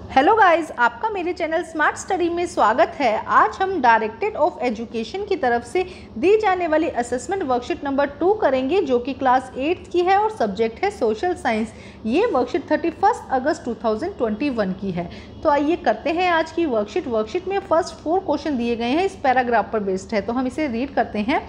Hello guys, आपका मेरे channel smart study में स्वागत है। आज हम डायरेक्टरेट ऑफ एजुकेशन की तरफ से दी जाने वाली असेसमेंट वर्कशीट नंबर 2 करेंगे, जो कि क्लास 8 की है और सब्जेक्ट है सोशल साइंस। ये वर्कशीट 31 अगस्त 2021 की है। तो आइए करते हैं आज की वर्कशीट में फर्स्ट 4 क्वेश्चन दिए गए हैं, इस पैराग्राफ पर बेस्ड है, तो हम इसे रीड करते हैं।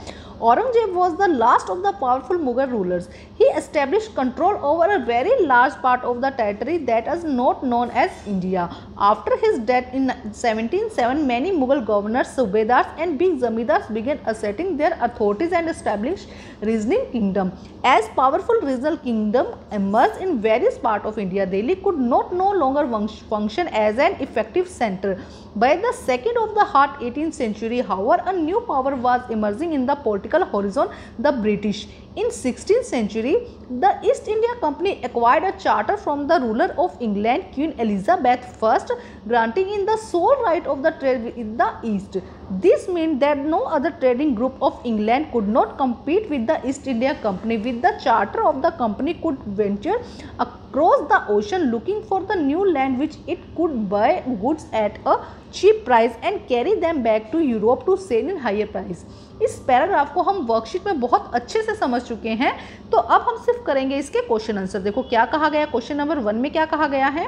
Aurangzeb was the last of the powerful Mughal rulers. He established control over a very large part of the territory that is not known as India. After his death in 1707, many Mughal governors, subedars and big zamindars began asserting their authorities and established regional kingdom. As powerful regional kingdom emerged in various parts of India, Delhi could no longer function as an effective center. By the second of the hot 18th century, however, a new power was emerging in the political horizon, the British. In 16th century, the East India Company acquired a charter from the ruler of England, Queen Elizabeth I, granting in the sole right of the trade in the East. This meant that no other trading group of England could not compete with the East India Company. With the charter of the company could venture across the ocean looking for the new land which it could buy goods at a cheap price and carry them back to Europe to sell in higher price. इस paragraph को हम worksheet में बहुत अच्छे से समझ चुके हैं, तो अब हम सिर्फ करेंगे इसके क्वेश्चन आंसर। देखो क्या कहा गया, क्वेश्चन नंबर 1 में क्या कहा गया है।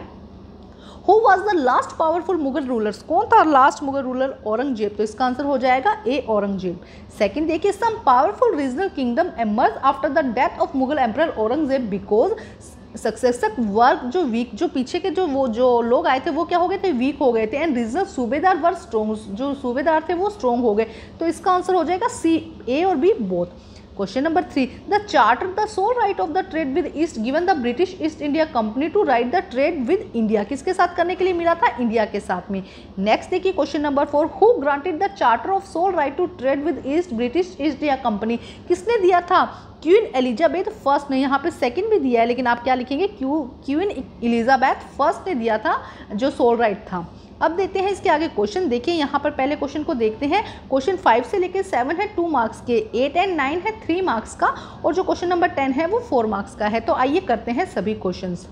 Who was the last powerful Mughal rulers? कौन था लास्ट मुगल रूलर? औरंगजेब। तो इसका आंसर हो जाएगा ए, औरंगजेब। सेकंड देखिए, some powerful regional kingdom emerged after the death of Mughal emperor Aurangzeb because सक्सेसक वर्ग जो पीछे के जो लोग आए थे वो क्या हो गए थे, वीक हो गए थे। एंड रीजनल सूबेदार वर स्ट्रॉन्ग, जो सूबेदार थे वो स्ट्रॉन्ग हो गए। तो इसका आंसर हो जाएगा सी, ए और B both. Question number 3, the charter the sole right of the trade with east given the British East India Company to right the trade with India. किसके साथ करने के लिए मिला था? इंडिया के साथ में। नेक्स्ट देखिए question number 4, who granted the charter of sole right to trade with east British East India Company. किसने दिया था? क्वीन एलिजाबेथ फर्स्ट ने। यहाँ पे सेकंड भी दिया है, लेकिन आप क्या लिखेंगे? क्वीन एलिजाबेथ फर्स्ट ने दिया था जो सोल राइट था। अब देखते हैं इसके आगे क्वेश्चन। देखिए यहाँ पर पहले क्वेश्चन को देखते हैं। क्वेश्चन 5 से लेकर 7 है 2 मार्क्स के, 8 एंड 9 है 3 मार्क्स का, और जो क्वेश्चन नंबर 10 है वो 4 मार्क्स का है। तो आइए करते हैं सभी क्वेश्चंस।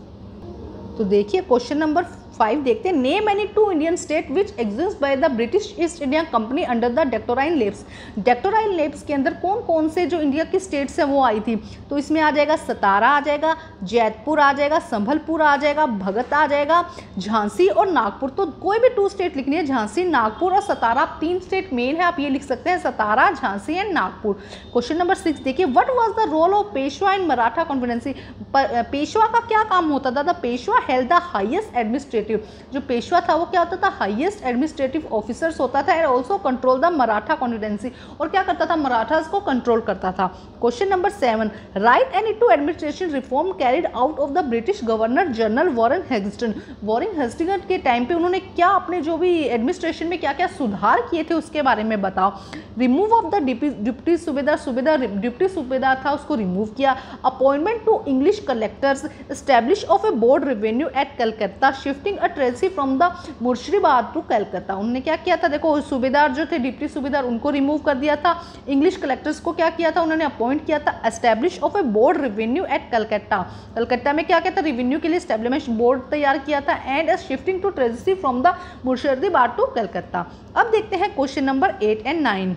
तो देखिए क्वेश्चन नंबर 5 देखते हैं। Name any 2 Indian state which exist by the British East India Company under the doctrine lapse. Doctrine lapse के अंदर कौन कौन से जो इंडिया की स्टेट्स हैं वो आई थी? तो इसमें आ जाएगा सतारा आ जाएगा, जैतपुर आ जाएगा, संभलपुर आ जाएगा, भगत आ जाएगा, झांसी और नागपुर। तो कोई भी 2 स्टेट लिखनी है, झांसी, नागपुर और सतारा। 3 स्टेट मेन है, आप ये लिख सकते हैं, Satara, Jhansi and Nagpur. Question number 6 देखिए, what was the role of Peshwa in Maratha confederacy. Peshwa का क्या काम होता था? The Peshwa held the highest administrative, जो पेशवा था वो क्या होता था? हाईएस्ट एडमिनिस्ट्रेटिव ऑफिसर्स होता था, and also control the Maratha confederacy, और क्या करता था? मराठास को कंट्रोल करता था। Question number 7, write any 2 administration reform carried out of the British governor general Warren Hastings. Warren Hastings के टाइम पे उन्होंने क्या अपने जो भी एडमिनिस्ट्रेशन में क्या क्या सुधार किए थे उसके बारे में बताओ। Remove of the deputy subedar deputy subedar था उसको रिमूव किया। Appointment to English collectors, establish of a board revenue at Calcutta, shifting a treasury from the Murshidabad to Calcutta. उन्होंने क्या किया था? देखो सूबेदार जो थे, डिप्टी सूबेदार, उनको रिमूव कर दिया था। इंग्लिश कलेक्टर्स को क्या किया था? उन्होंने अपॉइंट किया था। Establish of a board revenue at Calcutta, Calcutta में क्या किया था? रेवेन्यू के लिए एस्टैब्लिशमेंट बोर्ड तैयार किया था। And shifting to treasury from the Murshidabad to Calcutta. अब देखते हैं question number 8 and 9।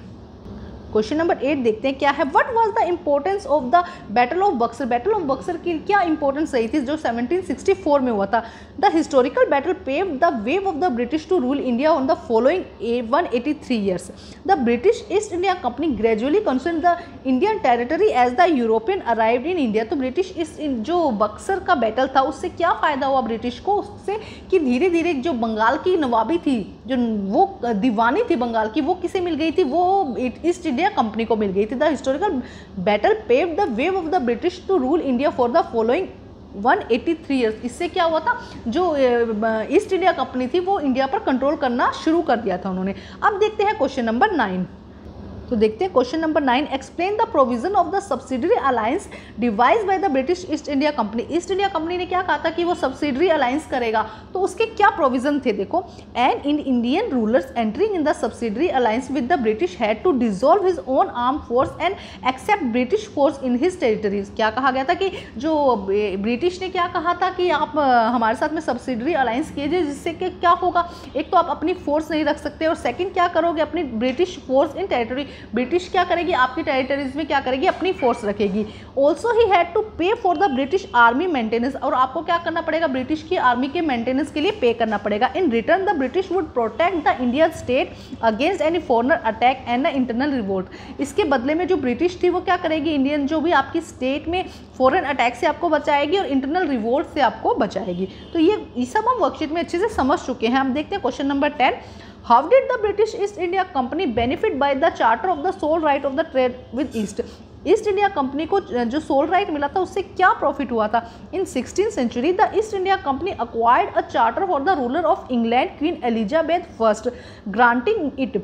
Question number 8 देखते हैं क्या है। What was the importance of the battle of Buxar. Battle of Buxar की क्या इंपॉर्टेंस रही थी जो 1764 में हुआ था? The historical battle paved the way of the British to rule India on the following 183 years. The British East India Company gradually concern the Indian territory as the European arrived in India. तो British East जो बक्सर का battle था उससे क्या फ़ायदा हुआ British को? उससे कि धीरे धीरे जो बंगाल की नवाबी थी, जो वो दीवानी थी बंगाल की, वो किसे मिल गई थी? वो ईस्ट इंडिया कंपनी को मिल गई थी। The historical battle paved the way of the British to rule India for the following 183 years. इससे क्या हुआ था? जो ईस्ट इंडिया कंपनी थी वो इंडिया पर कंट्रोल करना शुरू कर दिया था उन्होंने। अब देखते हैं क्वेश्चन नंबर 9। तो देखते हैं question number 9, explain the provision of the subsidiary alliance devised bye the British East India company. East India company ने क्या कहा था कि वो सब्सिडरी अलायंस करेगा, तो उसके क्या प्रोविजन थे। देखो, and in Indian rulers entering in the subsidiary alliance with the British had to dissolve his own arm force and accept British force in his territories. क्या कहा गया था कि जो ब्रिटिश ने क्या कहा था कि आप हमारे साथ में सब्सिडरी अलायंस कीजिए, जिससे कि क्या होगा, एक तो आप अपनी फोर्स नहीं रख सकते और सेकंड क्या करोगे, अपनी ब्रिटिश फोर्स इन टेरिटरी, ब्रिटिश क्या करेगी, आपकी टेरिटरीज में क्या करेगी, अपनी फोर्स रखेगी। ऑल्सो ही हैड टू पे for the British army maintenance, और आपको क्या करना पड़ेगा, ब्रिटिश की आर्मी के मेंटेनेंस के लिए पे करना पड़ेगा। In return the British would protect the Indian state against any foreigner attack and the internal revolt. इसके बदले में जो ब्रिटिश थी वो क्या करेगी, इंडियन जो भी आपकी स्टेट में फॉरेन अटैक से आपको बचाएगी और इंटरनल रिवोल्ट से आपको बचाएगी। तो ये सब हम वर्कशीट में अच्छे से समझ चुके हैं। हम देखते हैं question number 10, how did the British East India Company benefit by the charter of the sole right of the trade with east. East India Company को जो सोल राइट मिला था उससे क्या प्रॉफिट हुआ था। In 16th century the East India Company acquired a charter for the ruler of England Queen Elizabeth first, granting it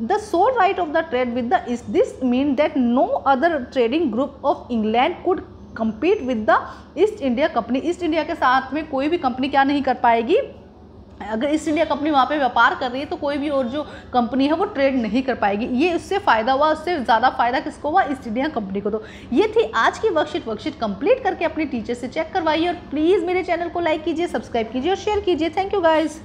the sole right of the trade with the east. This means that no other trading group of England could compete with the East India Company. East India के साथ में कोई भी company क्या नहीं कर पाएगी, अगर ईस्ट इंडिया कंपनी वहाँ पे व्यापार कर रही है तो कोई भी और जो कंपनी है वो ट्रेड नहीं कर पाएगी। ये उससे फ़ायदा हुआ, उससे ज़्यादा फायदा किसको हुआ, ईस्ट इंडिया कंपनी को। तो ये थी आज की वर्कशीट कंप्लीट करके अपनी टीचर से चेक करवाइए और प्लीज़ मेरे चैनल को लाइक कीजिए, सब्सक्राइब कीजिए और शेयर कीजिए। Thank you guys.